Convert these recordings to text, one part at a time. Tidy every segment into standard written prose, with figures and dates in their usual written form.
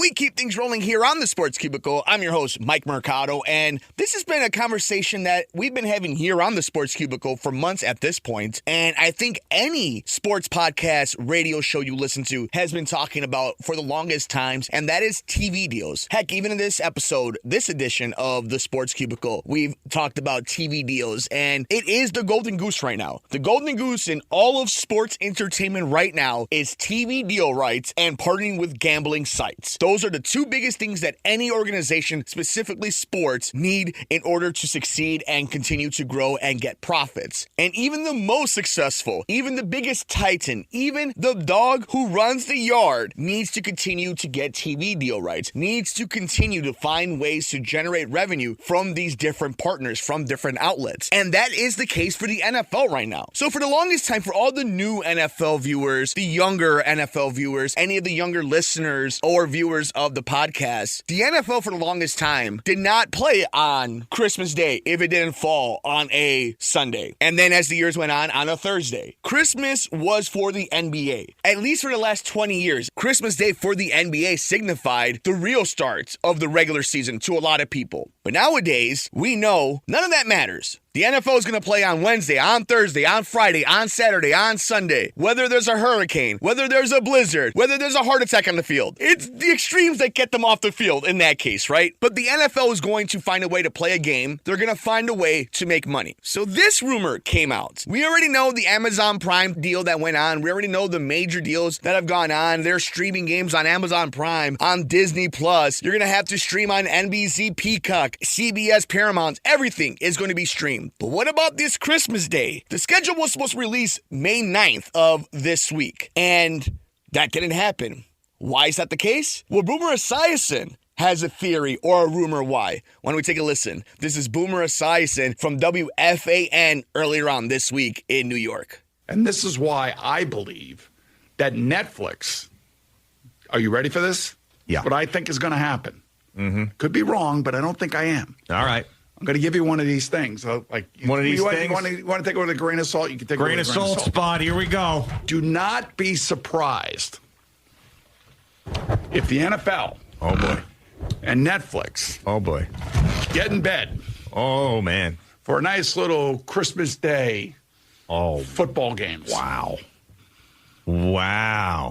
we keep things rolling here on the Sports Cubicle. I'm your host, Mike Mercado, and this has been a conversation that we've been having here on the Sports Cubicle for months at this point, and I think any sports podcast, radio show you listen to has been talking about for the longest times, and that is TV deals. Heck, even in this episode, this edition of the Sports Cubicle, we've talked about TV deals, and it is the golden goose right now. The golden goose in all of sports entertainment right now is TV deal rights and partnering with gambling sites. Those are the two biggest things that any organization, specifically sports, need in order to succeed and continue to grow and get profits. And even the most successful, even the biggest titan, even the dog who runs the yard needs to continue to get TV deal rights, needs to continue to find ways to generate revenue from these different partners, from different outlets. And that is the case for the NFL right now. So for the longest time, for all the new NFL viewers, the younger NFL viewers, any of the younger listeners or viewers of the podcast, the NFL for the longest time did not play on Christmas Day if it didn't fall on a Sunday. And then as the years went on a Thursday. Christmas was for the NBA. At least for the last 20 years, Christmas Day for the NBA signified the real start of the regular season to a lot of people. But nowadays, we know none of that matters. The NFL is going to play on Wednesday, on Thursday, on Friday, on Saturday, on Sunday. Whether there's a hurricane, whether there's a blizzard, whether there's a heart attack on the field. It's the extremes that get them off the field in that case, right? But the NFL is going to find a way to play a game. They're going to find a way to make money. So this rumor came out. We already know the Amazon Prime deal that went on. We already know the major deals that have gone on. They're streaming games on Amazon Prime, on Disney Plus. You're going to have to stream on NBC Peacock, CBS Paramount. Everything is going to be streamed. But what about this Christmas Day? The schedule was supposed to release May 9th of this week, and that didn't happen. Why is that the case? Well, Boomer Esiason has a theory or a rumor why. Why don't we take a listen? This is Boomer Esiason from WFAN earlier on this week in New York. And this is why I believe that Netflix, are you ready for this? Yeah. What I think is going to happen. Could be wrong, but I don't think I am. All right. I'm going to give you one of these things. Like one of these things? You want to take it with a grain of salt? You can take Grain it of with a grain salt of salt. spot. Here we go. Do not be surprised if the NFL Oh, boy. and Netflix Oh, boy. get in bed Oh, man. for a nice little Christmas Day football games. Wow.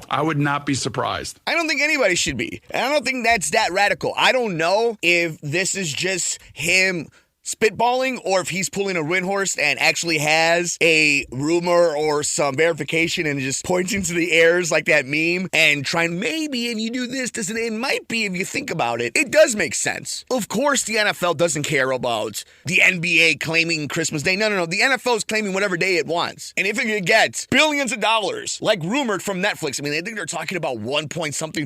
I would not be surprised. I don't think anybody should be. And I don't think that's that radical. I don't know if this is just him spitballing or if he's pulling a Windhorst and actually has a rumor or some verification and just pointing to the airs like that meme and trying, maybe if you do this, it might be if you think about it. It does make sense. Of course, the NFL doesn't care about the NBA claiming Christmas Day. No. The NFL is claiming whatever day it wants. And if it gets billions of dollars, like rumored from Netflix, I mean, I think they're talking about 1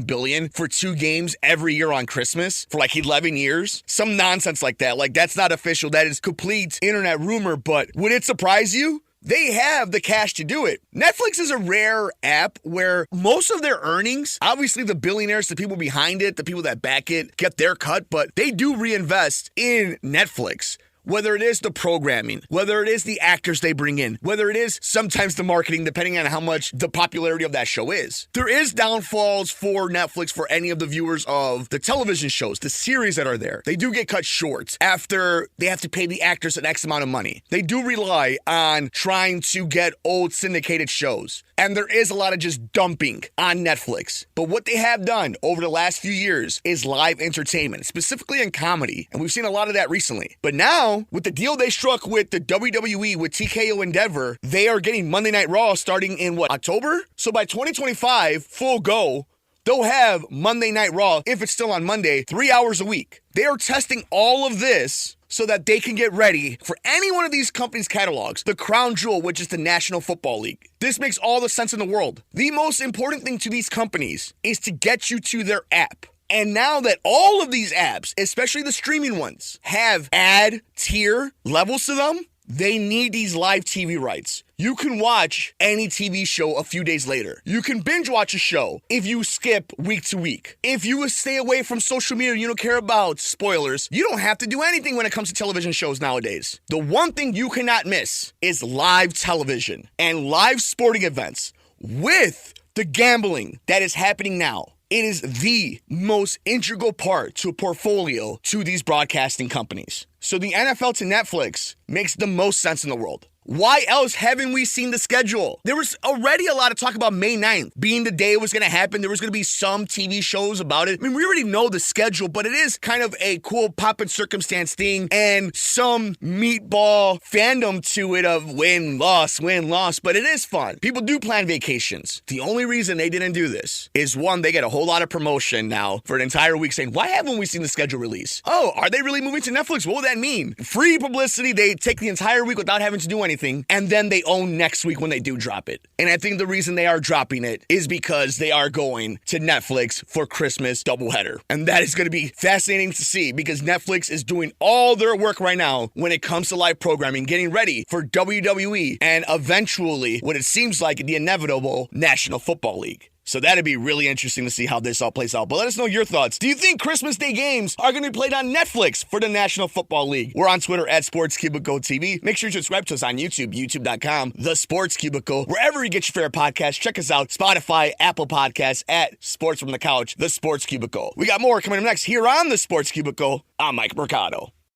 billion for 2 games every year on Christmas for like 11 years. Some nonsense like that. Like, that's not official. That is complete internet rumor, but would it surprise you? They have the cash to do it. Netflix is a rare app where most of their earnings, obviously the billionaires, the people behind it, the people that back it, get their cut, but they do reinvest in Netflix. Whether it is the programming, whether it is the actors they bring in, whether it is sometimes the marketing, depending on how much the popularity of that show is. There is downfalls for Netflix for any of the viewers of the television shows, the series that are there. They do get cut short after they have to pay the actors an X amount of money. They do rely on trying to get old syndicated shows. And there is a lot of just dumping on Netflix. But what they have done over the last few years is live entertainment, specifically in comedy. And we've seen a lot of that recently. But now, with the deal they struck with the WWE, with TKO Endeavor, they are getting Monday Night Raw starting in, October? So by 2025, full go, they'll have Monday Night Raw, if it's still on Monday, 3 hours a week. They are testing all of this so that they can get ready for any one of these companies' catalogs. The crown jewel, which is the National Football League. This makes all the sense in the world. The most important thing to these companies is to get you to their app. And now that all of these apps, especially the streaming ones, have ad tier levels to them, they need these live TV rights. You can watch any TV show a few days later. You can binge watch a show if you skip week to week. If you stay away from social media, you don't care about spoilers, you don't have to do anything when it comes to television shows nowadays. The one thing you cannot miss is live television and live sporting events with the gambling that is happening now. it is the most integral part to a portfolio to these broadcasting companies. So the NFL to Netflix makes the most sense in the world. Why else haven't we seen the schedule? There was already a lot of talk about May 9th being the day it was going to happen. There was going to be some TV shows about it. I mean, we already know the schedule, but it is kind of a cool pop and circumstance thing and some meatball fandom to it of win, loss, but it is fun. People do plan vacations. The only reason they didn't do this is one, they get a whole lot of promotion now for an entire week saying, why haven't we seen the schedule release? Oh, are they really moving to Netflix? What would that mean? Free publicity. They take the entire week without having to do anything. And then they own next week when they do drop it. And I think the reason they are dropping it is because they are going to Netflix for Christmas doubleheader. And that is going to be fascinating to see because Netflix is doing all their work right now when it comes to live programming, getting ready for WWE and eventually what it seems like the inevitable National Football League. So that'd be really interesting to see how this all plays out. But let us know your thoughts. Do you think Christmas Day games are going to be played on Netflix for the National Football League? We're on Twitter at Sports Cubicle TV. Make sure you subscribe to us on YouTube, youtube.com, The Sports Cubicle. Wherever you get your favorite podcasts, check us out. Spotify, Apple Podcasts, at Sports from the Couch, The Sports Cubicle. We got more coming up next here on The Sports Cubicle. I'm Mike Mercado.